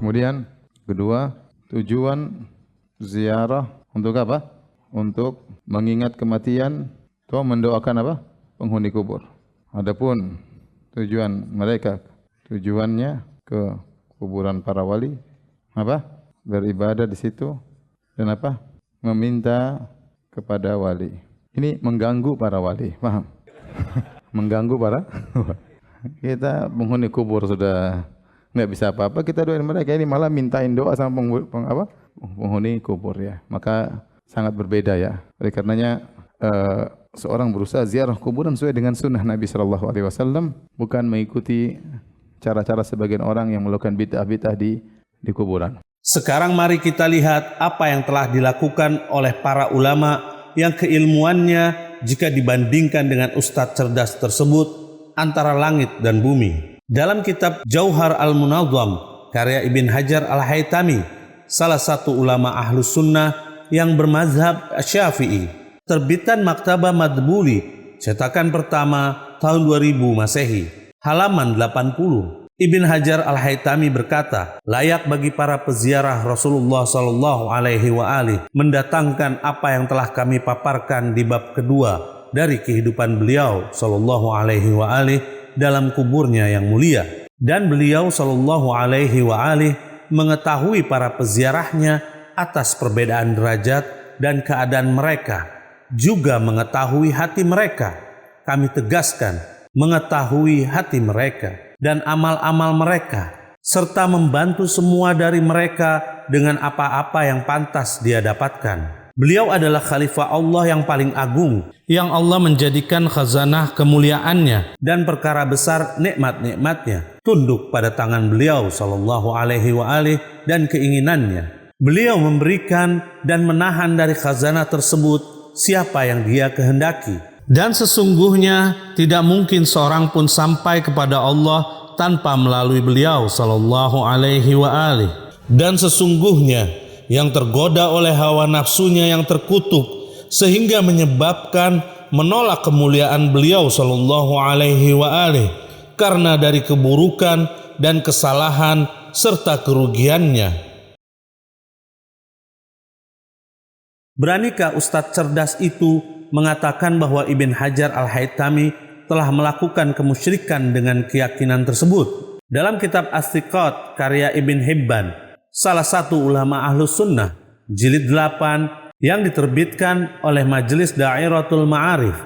Kemudian kedua, tujuan ziarah untuk apa? Untuk mengingat kematian atau mendoakan apa? Penghuni kubur. Adapun tujuannya ke kuburan para wali apa? Beribadah di situ dan apa? Meminta kepada wali. Ini mengganggu para wali, paham? Mengganggu para kita penghuni kubur sudah nggak bisa apa-apa, kita doain mereka, ini malah mintain doa sama penghuni kubur ya. Maka sangat berbeda ya. Oleh karenanya seorang berusaha ziarah kuburan sesuai dengan sunnah Nabi sallallahu alaihi wasallam, bukan mengikuti cara-cara sebagian orang yang melakukan bid'ah-bid'ah di kuburan. Sekarang mari kita lihat apa yang telah dilakukan oleh para ulama yang keilmuannya jika dibandingkan dengan ustadz cerdas tersebut antara langit dan bumi. Dalam kitab Jauhar al-Munadham karya Ibn Hajar al-Haytami, salah satu ulama ahlus sunnah yang bermazhab Syafi'i, terbitan Maktabah Madbuli, cetakan pertama tahun 2000 Masehi, halaman 80. Ibn Hajar al-Haytami berkata, layak bagi para peziarah Rasulullah sallallahu alaihi wa alihi mendatangkan apa yang telah kami paparkan di bab kedua dari kehidupan beliau sallallahu alaihi wa alihi dalam kuburnya yang mulia. Dan beliau sallallahu alaihi wa alihi mengetahui para peziarahnya atas perbedaan derajat dan keadaan mereka, juga mengetahui hati mereka. Kami tegaskan, mengetahui hati mereka dan amal-amal mereka, serta membantu semua dari mereka dengan apa-apa yang pantas dia dapatkan. Beliau adalah khalifah Allah yang paling agung, yang Allah menjadikan khazanah kemuliaannya dan perkara besar nikmat-nikmatnya tunduk pada tangan beliau sallallahu alaihi wa alihi dan keinginannya. Beliau memberikan dan menahan dari khazanah tersebut siapa yang dia kehendaki. Dan sesungguhnya tidak mungkin seorang pun sampai kepada Allah tanpa melalui beliau sallallahu alaihi wa alihi. Dan sesungguhnya yang tergoda oleh hawa nafsunya yang terkutuk sehingga menyebabkan menolak kemuliaan beliau sallallahu alaihi wa alihi karena dari keburukan dan kesalahan serta kerugiannya. Beranikah ustadz cerdas itu mengatakan bahwa Ibn Hajar al-Haytami telah melakukan kemusyrikan dengan keyakinan tersebut? Dalam kitab As-Siqat karya Ibn Hibban, salah satu ulama ahlus sunnah, jilid 8 yang diterbitkan oleh Majelis Dairatul Ma'arif,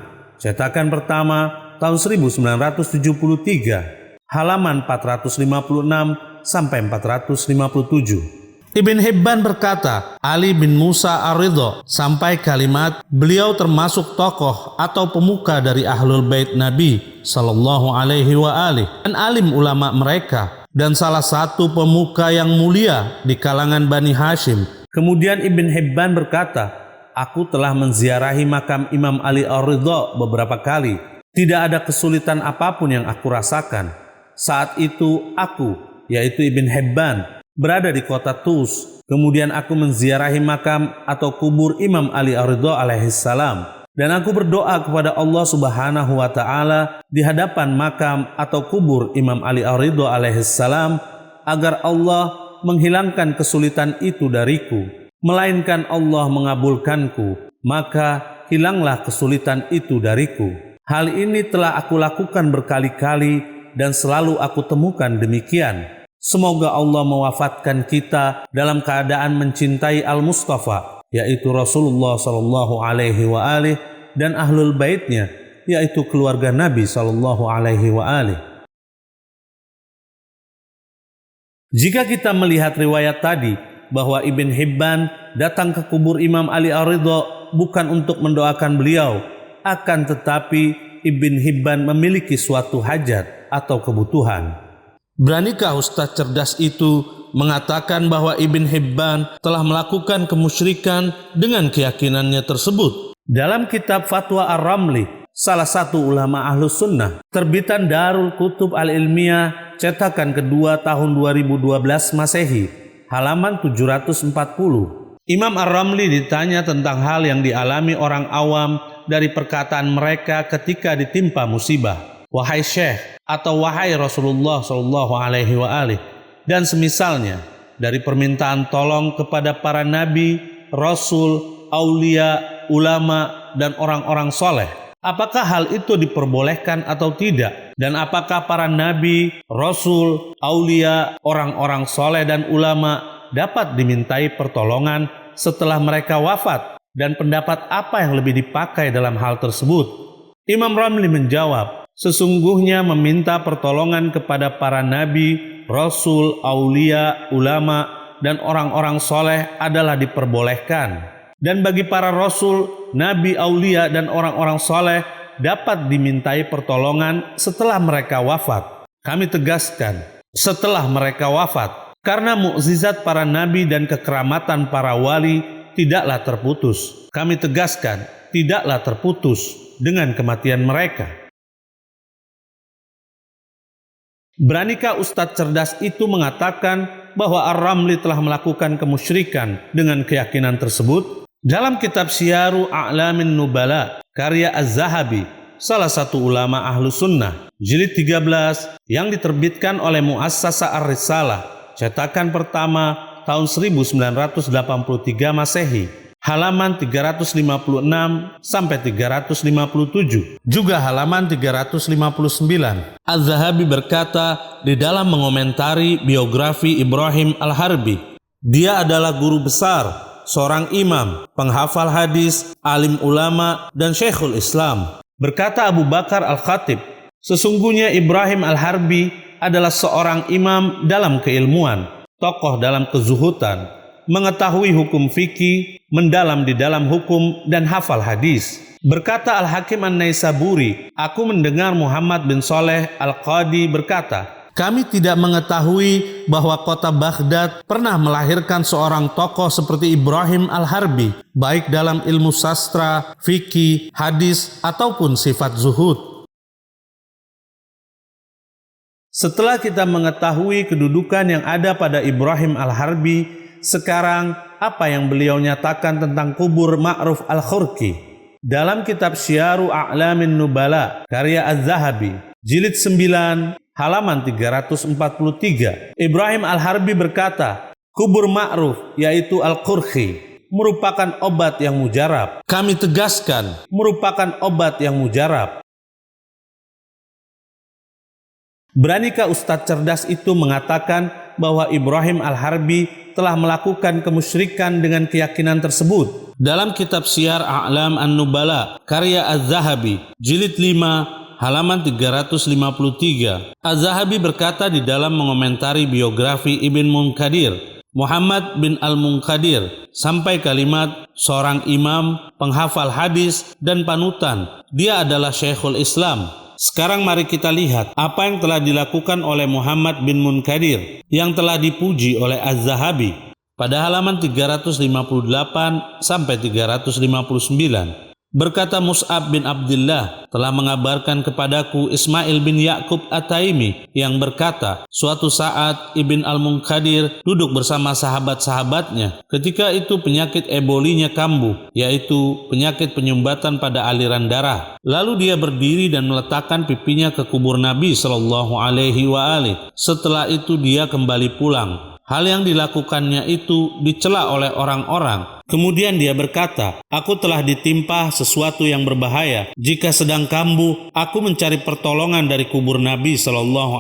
cetakan pertama tahun 1973, halaman 456 sampai 457. Ibn Hibban berkata, Ali bin Musa Ar-Ridha sampai kalimat beliau termasuk tokoh atau pemuka dari Ahlul Bait Nabi sallallahu alaihi wa alihi dan alim ulama mereka dan salah satu pemuka yang mulia di kalangan Bani Hashim. Kemudian Ibn Hibban berkata, aku telah menziarahi makam Imam Ali Ar-Ridha beberapa kali. Tidak ada kesulitan apapun yang aku rasakan. Saat itu aku, yaitu Ibn Hibban, berada di kota Tus. Kemudian aku menziarahi makam atau kubur Imam Ali Ar-Ridha alaihissalam. Dan aku berdoa kepada Allah subhanahu wa ta'ala di hadapan makam atau kubur Imam Ali Ar-Ridha alaihissalam agar Allah menghilangkan kesulitan itu dariku, melainkan Allah mengabulkanku, maka hilanglah kesulitan itu dariku. Hal ini telah aku lakukan berkali-kali dan selalu aku temukan demikian. Semoga Allah mewafatkan kita dalam keadaan mencintai Al-Mustafa, yaitu Rasulullah sallallahu alaihi wa alihi dan ahlul baitnya, yaitu keluarga Nabi sallallahu alaihi wa alihi. Jika kita melihat riwayat tadi bahwa Ibn Hibban datang ke kubur Imam Ali Ar-Ridha bukan untuk mendoakan beliau, akan tetapi Ibn Hibban memiliki suatu hajat atau kebutuhan. Beranikah ustadz cerdas itu mengatakan bahwa Ibn Hibban telah melakukan kemusyrikan dengan keyakinannya tersebut? Dalam kitab Fatwa Ar-Ramli, salah satu ulama ahlus sunnah, terbitan Darul Kutub Al-Ilmiyah, cetakan kedua tahun 2012 Masehi, halaman 740. Imam Ar-Ramli ditanya tentang hal yang dialami orang awam dari perkataan mereka ketika ditimpa musibah. Wahai Syekh, atau wahai Rasulullah sallallahu alaihi wa alihi dan semisalnya, dari permintaan tolong kepada para nabi, rasul, aulia, ulama, dan orang-orang soleh. Apakah hal itu diperbolehkan atau tidak? Dan apakah para nabi, rasul, aulia, orang-orang soleh, dan ulama dapat dimintai pertolongan setelah mereka wafat? Dan pendapat apa yang lebih dipakai dalam hal tersebut? Imam Ramli menjawab, sesungguhnya meminta pertolongan kepada para nabi, rasul, aulia, ulama, dan orang-orang soleh adalah diperbolehkan. Dan bagi para rasul, nabi, aulia, dan orang-orang soleh dapat dimintai pertolongan setelah mereka wafat. Kami tegaskan, setelah mereka wafat, karena mukjizat para nabi dan kekeramatan para wali tidaklah terputus. Kami tegaskan, tidaklah terputus dengan kematian mereka. Beranikah Ustadz cerdas itu mengatakan bahwa Ar-Ramli telah melakukan kemusyrikan dengan keyakinan tersebut? Dalam kitab Syiaru A'lamin Nubala, karya Az-Zahabi, salah satu ulama ahlu sunnah, jilid 13 yang diterbitkan oleh Muassasah Ar-Risalah, cetakan pertama tahun 1983 Masehi, halaman 356 sampai 357, juga halaman 359. Az-Zahabi berkata di dalam mengomentari biografi Ibrahim Al-Harbi, dia adalah guru besar, seorang imam, penghafal hadis, alim ulama, dan syekhul Islam. Berkata Abu Bakar Al-Khatib, sesungguhnya Ibrahim Al-Harbi adalah seorang imam dalam keilmuan, tokoh dalam kezuhudan, mengetahui hukum fikih, mendalam di dalam hukum, dan hafal hadis. Berkata Al-Hakim An-Naisaburi, aku mendengar Muhammad bin Saleh Al-Qadi berkata, kami tidak mengetahui bahwa kota Baghdad pernah melahirkan seorang tokoh seperti Ibrahim Al-Harbi, baik dalam ilmu sastra, fikih, hadis, ataupun sifat zuhud. Setelah kita mengetahui kedudukan yang ada pada Ibrahim Al-Harbi, sekarang apa yang beliau nyatakan tentang kubur Ma'ruf Al-Khurqi? Dalam kitab Syiaru A'lamin Nubala, karya Az-Zahabi, jilid 9, halaman 343, Ibrahim Al-Harbi berkata, kubur Ma'ruf yaitu Al-Khurqi merupakan obat yang mujarab. Kami tegaskan, merupakan obat yang mujarab. Beranikah Ustadz cerdas itu mengatakan bahwa Ibrahim Al-Harbi telah melakukan kemusyrikan dengan keyakinan tersebut? Dalam kitab Syiar A'lam An-Nubala, karya Az-Zahabi, jilid 5, halaman 353, Az-Zahabi berkata di dalam mengomentari biografi Ibn Munkadir, Muhammad bin Al-Munkadir, sampai kalimat seorang imam, penghafal hadis, dan panutan. Dia adalah Syekhul Islam. Sekarang mari kita lihat apa yang telah dilakukan oleh Muhammad bin Munkadir yang telah dipuji oleh Az-Zahabi pada halaman 358 sampai 359. Berkata Mus'ab bin Abdullah, telah mengabarkan kepadaku Ismail bin Ya'qub At-Taimi yang berkata, suatu saat Ibn Al-Munkadir duduk bersama sahabat-sahabatnya. Ketika itu penyakit ebolinya kambuh, yaitu penyakit penyumbatan pada aliran darah. Lalu dia berdiri dan meletakkan pipinya ke kubur Nabi SAW. Setelah itu dia kembali pulang. Hal yang dilakukannya itu dicela oleh orang-orang. Kemudian dia berkata, aku telah ditimpa sesuatu yang berbahaya. Jika sedang kambuh, aku mencari pertolongan dari kubur Nabi SAW.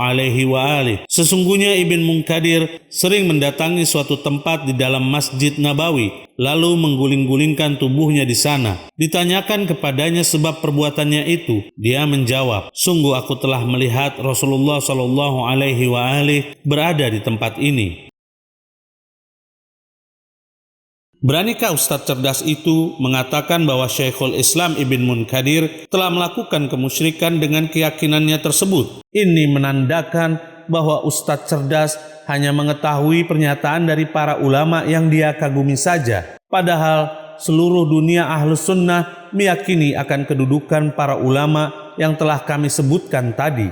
Sesungguhnya Ibn Munkadir sering mendatangi suatu tempat di dalam Masjid Nabawi, lalu mengguling-gulingkan tubuhnya di sana. Ditanyakan kepadanya sebab perbuatannya itu. Dia menjawab, sungguh aku telah melihat Rasulullah SAW berada di tempat ini. Beranikah Ustadz cerdas itu mengatakan bahwa Syekhul Islam Ibn Munkadir telah melakukan kemusyrikan dengan keyakinannya tersebut? Ini menandakan bahwa Ustadz cerdas hanya mengetahui pernyataan dari para ulama yang dia kagumi saja. Padahal seluruh dunia Ahlus Sunnah meyakini akan kedudukan para ulama yang telah kami sebutkan tadi.